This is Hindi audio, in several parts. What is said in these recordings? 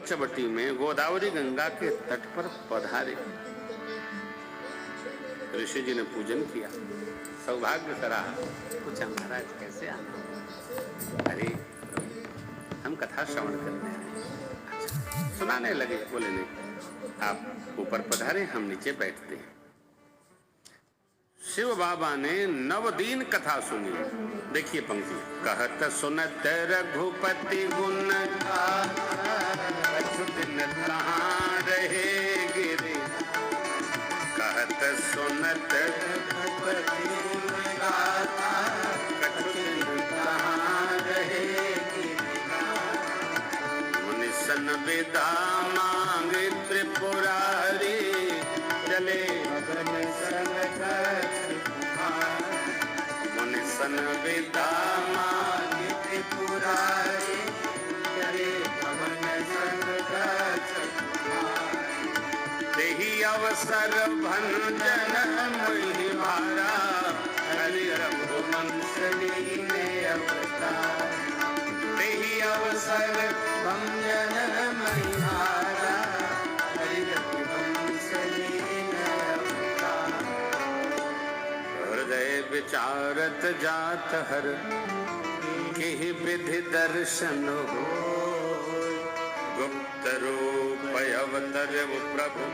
पंचवटी में गोदावरी गंगा के तट पर पधारे। ऋषि जी ने पूजन किया, सौभाग्य सराहा। पूछा महाराज कैसे आना? अरे हम कथा श्रवण करने आए। अच्छा, सुनाने लगे। बोले नहीं, आप ऊपर पधारे, हम नीचे बैठते हैं। शिव बाबा ने 9 दिन कथा सुनी। देखिए पंक्ति, कहत सुनत रघुपति गुण कछु दिन कहाँ रहे गिरे। कहत सुनत रघुपति गुण कछु दिन कहाँ रहे गिरे। मुनि सन विदा मांगे त्रिपुरारी, चले मगन संग मुनि सन विदा मांगे त्रिपुरारी, चले मगन संग देहि अवसर भंजन मोहि भारा। हरि रघुवंश लीने अवतार, देहि अवसर भंजन मोहि भारा। हरि रघुवंश लीने अवतार। हृदय विचारत जात हर, केहि विधि दर्शन हो। गुप्त रूप अवतर प्रभु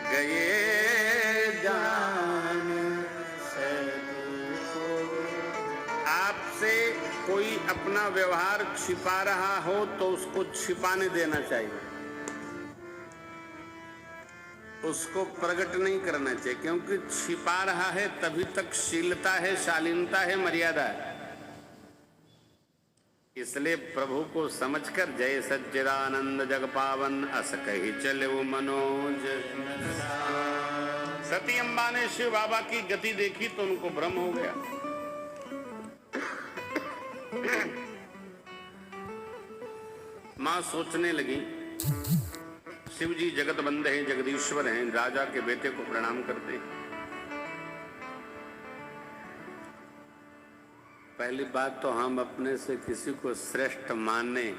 गए जान सदको। आपसे कोई अपना व्यवहार छिपा रहा हो तो उसको छिपाने देना चाहिए, उसको प्रकट नहीं करना चाहिए, क्योंकि छिपा रहा है तभी तक शीलता है, शालीनता है, मर्यादा है। इसलिए प्रभु को समझकर जय सच्चिदानंद जग पावन अस कहि चले वो मनोज। सती अम्बा ने शिव बाबा की गति देखी तो उनको भ्रम हो गया। मां सोचने लगी, शिव जी जगत बंद हैं, जगदीश्वर हैं, राजा के बेटे को प्रणाम करते हैं। पहली बात तो हम अपने से किसी को श्रेष्ठ माने,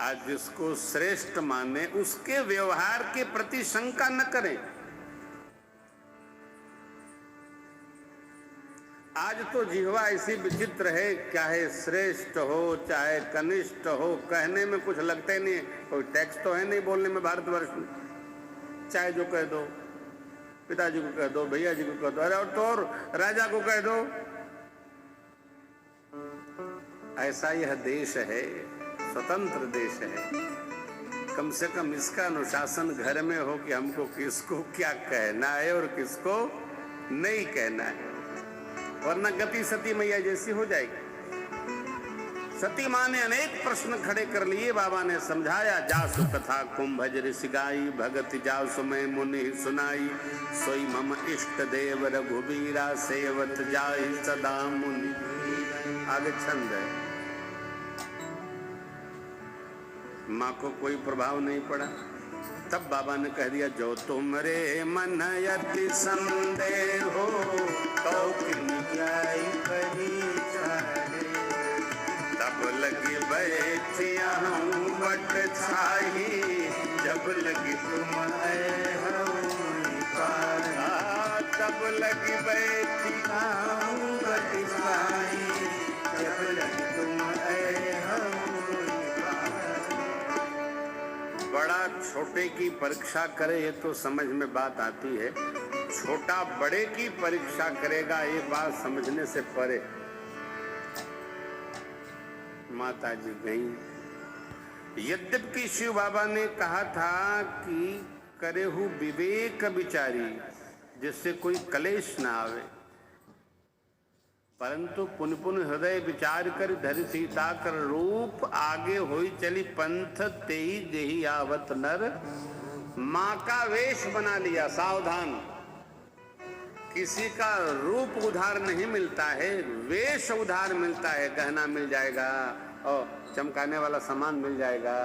आज जिसको श्रेष्ठ माने उसके व्यवहार के प्रति शंका न करें। आज तो जिह्वा ऐसी विचित्र है, चाहे श्रेष्ठ हो चाहे कनिष्ठ हो, कहने में कुछ लगते नहीं, कोई टैक्स तो है नहीं बोलने में भारतवर्ष में। चाहे जो कह दो, पिताजी को कह दो, भैया जी को कह दो, अरे और तो और राजा को कह दो। ऐसा यह देश है, स्वतंत्र देश है। कम से कम इसका अनुशासन घर में हो कि हमको किसको क्या कहना है और किसको नहीं कहना है, वरना गति सती मैया जैसी हो जाएगी। सती मां ने अनेक प्रश्न खड़े कर लिए, बाबा ने समझाया। जासु कथा कुंभज ऋषि गाई, भगत जासु मैं मुनि सुनाई। सोई मम इष्ट देव रघुबीरा, सेवत जाहि सदा मुनि। आगे छंद है। माँ को कोई प्रभाव नहीं पड़ा। तब बाबा ने कह दिया, जो तुमरे मन अति संदेह हो, तो तब लगी बैठिया हूँ बट छाही, जब लगी तुम तब लगी बैठिया हूँ बट छाही, जब लगी तुम बड़ा छोटे की परीक्षा करे ये तो समझ में बात आती है, छोटा बड़े की परीक्षा करेगा ये बात समझने से परे। माता जी गई। यद्यपि शिव बाबा ने कहा था कि करेहु विवेक विचारी, जिससे कोई कलेश ना आवे, परंतु पुन पुन हृदय विचार कर धरि सीता कर रूप, आगे होई चली पंथ तेई देही आवत नर। माँ का वेश बना लिया, सावधान। किसी का रूप उधार नहीं मिलता है, वेश उधार मिलता है। गहना मिल जाएगा और चमकाने वाला सामान मिल जाएगा,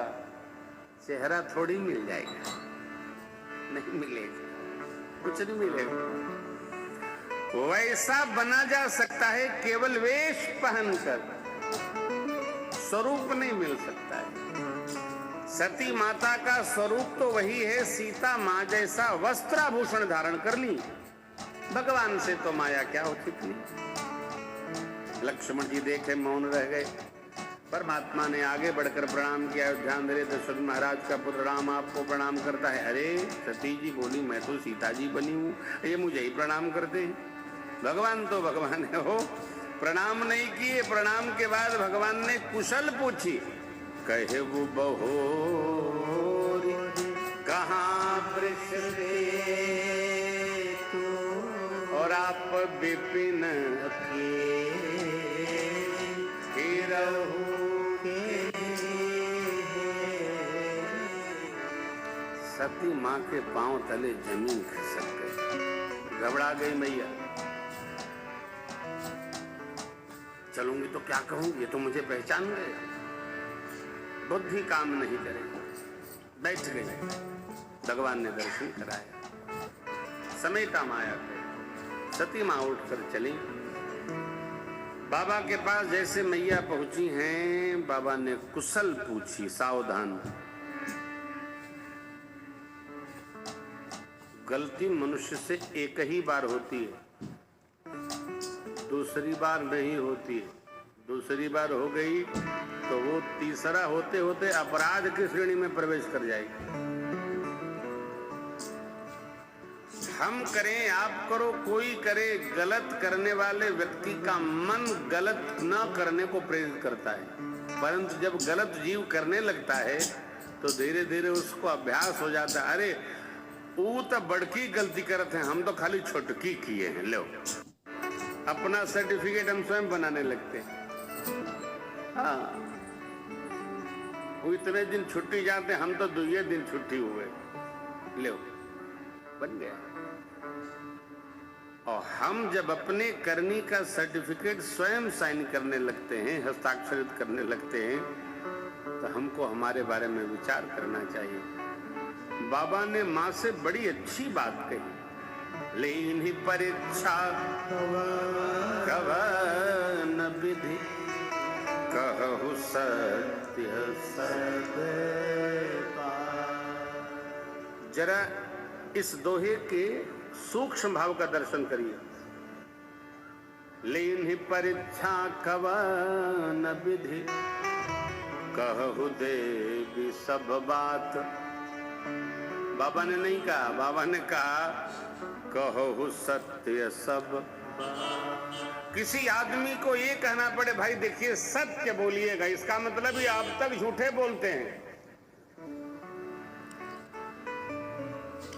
चेहरा थोड़ी मिल जाएगा, नहीं मिलेगा, कुछ नहीं मिलेगा। वैसा बना जा सकता है केवल वेश पहनकर, स्वरूप नहीं मिल सकता है। सती माता का स्वरूप तो वही है, सीता माँ जैसा वस्त्राभूषण धारण कर ली, भगवान से तो माया क्या होती थी। लक्ष्मण जी देखे मौन रह गए। परमात्मा ने आगे बढ़कर प्रणाम किया। ध्यान दे, दशरथ महाराज का पुत्र राम आपको प्रणाम करता है। अरे सती जी बोली, मैं तो सीता जी बनी हूँ, ये मुझे ही प्रणाम करते हैं। भगवान तो भगवान है, हो प्रणाम नहीं किए। प्रणाम के बाद भगवान ने कुशल पूछी। कहे वो बहोरी कहाँ वृष और आप विपिन सती माँ के पांव तले जमीन खिसक गई। घबरा गई मैया। चलूंगी तो क्या कहूंगी, ये तो मुझे पहचान गए। बुद्धि काम नहीं करेगी। बैठ गई। भगवान ने दर्शन कराया। समेटा माया को। सती माँ उठकर चली। बाबा के पास जैसे मैया पहुंची हैं, बाबा ने कुशल पूछी। सावधान, गलती मनुष्य से एक ही बार होती है, दूसरी बार नहीं होती है। दूसरी बार हो गई तो वो तीसरा होते होते अपराध की श्रेणी में प्रवेश कर जाएगी। हम करें, आप करो, कोई करे, गलत करने वाले व्यक्ति का मन गलत न करने को प्रेरित करता है। परंतु जब गलत जीव करने लगता है तो धीरे धीरे उसको अभ्यास हो जाता है। अरे वो तो बड़की गलती करते हैं, हम तो खाली छोटकी किए हैं। लो, अपना सर्टिफिकेट हम स्वयं बनाने लगते हैं। हाँ, वो इतने दिन छुट्टी जाते, हम तो 2 दिन छुट्टी हुए। लो, बन गया। और हम जब अपने करनी का सर्टिफिकेट स्वयं साइन करने लगते हैं, हस्ताक्षरित करने लगते हैं, तो हमको हमारे बारे में विचार करना चाहिए। बाबा ने माँ से बड़ी अच्छी बात कही। लेनी परीक्षा कवन विधि, कहु सत्य सदैव। जरा इस दोहे के सूक्ष्म भाव का दर्शन करिए। लेनी परीक्षा कवन विधि, कहु देवी सब बात। बाबा ने नहीं कहा, बाबा ने कहा कहो सत्य सब। किसी आदमी को ये कहना पड़े, भाई देखिए सत्य बोलिएगा, इसका मतलब ही आप तक झूठे बोलते हैं।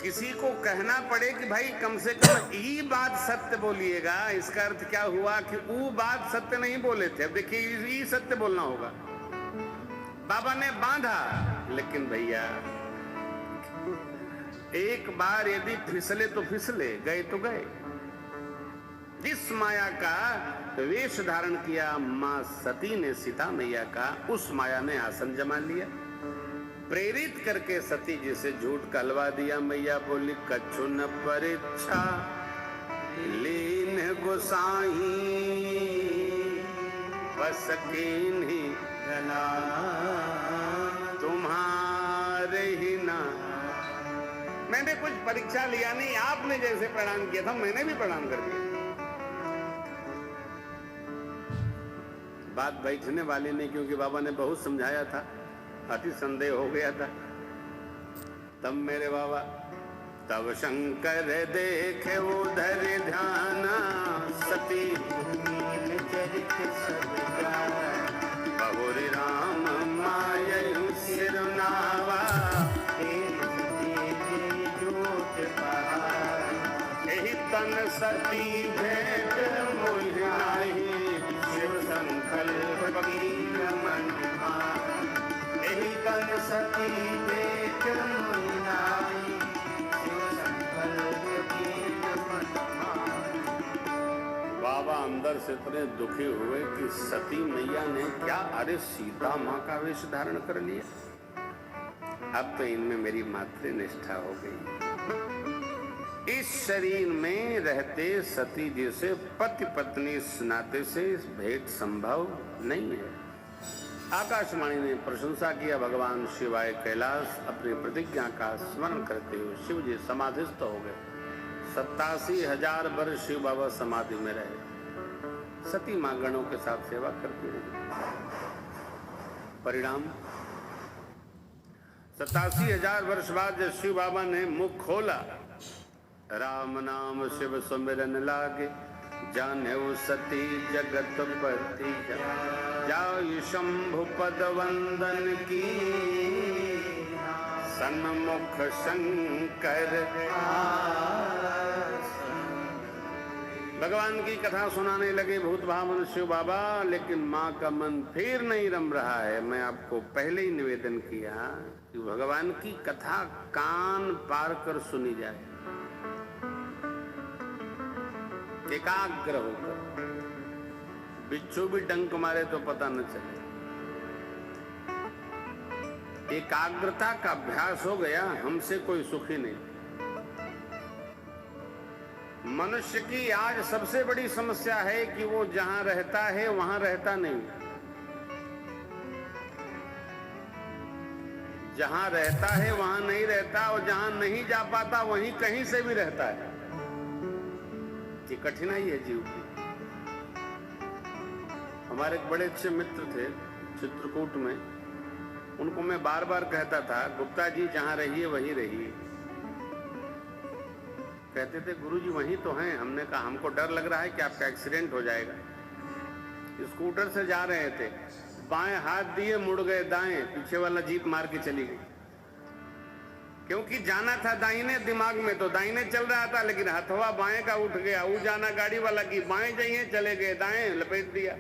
किसी को कहना पड़े कि भाई कम से कम ये बात सत्य बोलिएगा, इसका अर्थ क्या हुआ कि वो बात सत्य नहीं बोले थे। अब देखिए ये सत्य बोलना होगा। बाबा ने बांधा, लेकिन भैया एक बार यदि फिसले तो फिसले, गए तो गए। जिस माया का वेश धारण किया मां सती ने सीता मैया का, उस माया ने आसन जमा लिया। प्रेरित करके सती जी से झूठ कहलवा दिया। मैया बोली कछु न परीक्षा लीन गोसाई, बस कीन्ही गला तुम्हारे ही ना। मैंने कुछ परीक्षा लिया नहीं, आपने जैसे प्रणाम किया था मैंने भी प्रणाम कर दिया। बात बैठने वाली नहीं, क्योंकि बाबा ने बहुत समझाया था, अति संदेह हो गया था। तब मेरे बाबा, तब शंकर देखे उधर ध्यान, सती बहुरी राम मायु सिरनावा, तन सती भेंट मोहिनाई, शिव संकल्प की मन। यही तन सती भेंट मोहिनाई, शिव संकल्प की मन। बाबा अंदर से इतने दुखी हुए कि सती मैया ने क्या, अरे सीता माँ का वेश धारण कर लिया। अब तो इनमें मेरी मातृनिष्ठा हो गई। इस शरीर में रहते सती जी से पति पत्नी इस नाते से भेंट संभव नहीं है। आकाशवाणी ने प्रशंसा किया। भगवान शिवाय कैलाश अपनी प्रतिज्ञा का स्मरण करते हुए शिव जी समाधिस्थ हो गए। 87,000 वर्ष शिव बाबा समाधि में रहे। सती मां गणों के साथ सेवा करती रही। परिणाम 87,000 वर्ष बाद जब शिव बाबा ने मुख खोला, राम नाम शिव सुमिरन लागे, जाने सती जगत पति जायु शंभु पद वंदन की, सन्मुख शंकर। भगवान की कथा सुनाने लगे भूत भावन शिव बाबा, लेकिन माँ का मन फिर नहीं रम रहा है। मैं आपको पहले ही निवेदन किया कि भगवान की कथा कान पार कर सुनी जाए, एकाग्र होकर। बिच्छू भी डंक मारे तो पता न चले। एकाग्रता का अभ्यास हो गया, हमसे कोई सुखी नहीं। मनुष्य की आज सबसे बड़ी समस्या है कि वो जहां रहता है वहां रहता नहीं, जहां रहता है वहां नहीं रहता, और जहां नहीं जा पाता वहीं कहीं से भी रहता है। ये कठिनाई है जीव की। हमारे एक बड़े अच्छे मित्र थे चित्रकूट में, उनको मैं बार बार कहता था, गुप्ता जी जहां रहिए वहीं रहिए। कहते थे गुरुजी वहीं तो हैं। हमने कहा हमको डर लग रहा है कि आपका एक्सीडेंट हो जाएगा। स्कूटर से जा रहे थे, बाएं हाथ दिए, मुड़ गए दाएं, पीछे वाला जीप मार के चली गई। क्योंकि जाना था दाहिने दिमाग में, तो दाहिने चल रहा था, लेकिन हथवा बाएं का उठ गया। वो जाना गाड़ी वाला की बाएं जाइए, चले गए दाएं, लपेट दिया।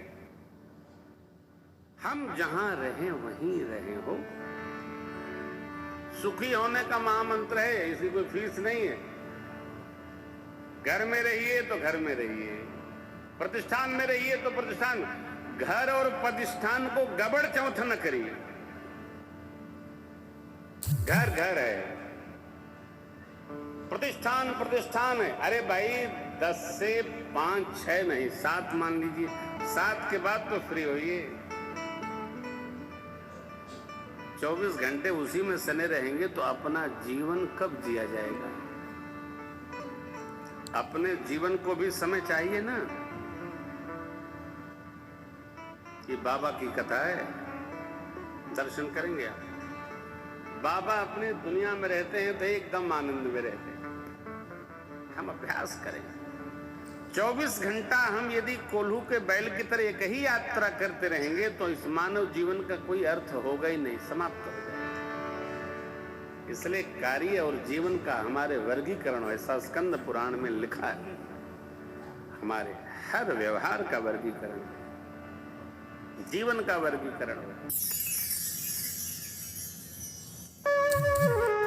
हम जहां रहे वहीं रहे हो। सुखी होने का महामंत्र है, इसी कोई फीस नहीं है। घर में रहिए तो घर में रहिए, प्रतिष्ठान में रहिए तो प्रतिष्ठान। घर और प्रतिष्ठान को गबड़ चौथ न करिए। घर घर है, प्रतिष्ठान प्रतिष्ठान है। अरे भाई 10 से 5 6 नहीं 7 मान लीजिए। 7 के बाद तो फ्री होइए। 24 घंटे उसी में सने रहेंगे तो अपना जीवन कब जिया जाएगा? अपने जीवन को भी समय चाहिए ना। ये बाबा की कथा है, दर्शन करेंगे आप। बाबा अपनी दुनिया में रहते हैं तो एकदम आनंद में रहते हैं। हम अभ्यास करें। 24 घंटा हम यदि कोल्हू के बैल की तरह एक ही यात्रा करते रहेंगे तो इस मानव जीवन का कोई अर्थ होगा ही नहीं, समाप्त हो जाएगा। इसलिए कार्य और जीवन का हमारे वर्गीकरण, ऐसा स्कंद पुराण में लिखा है। हमारे हर व्यवहार का वर्गीकरण, जीवन का वर्गीकरण।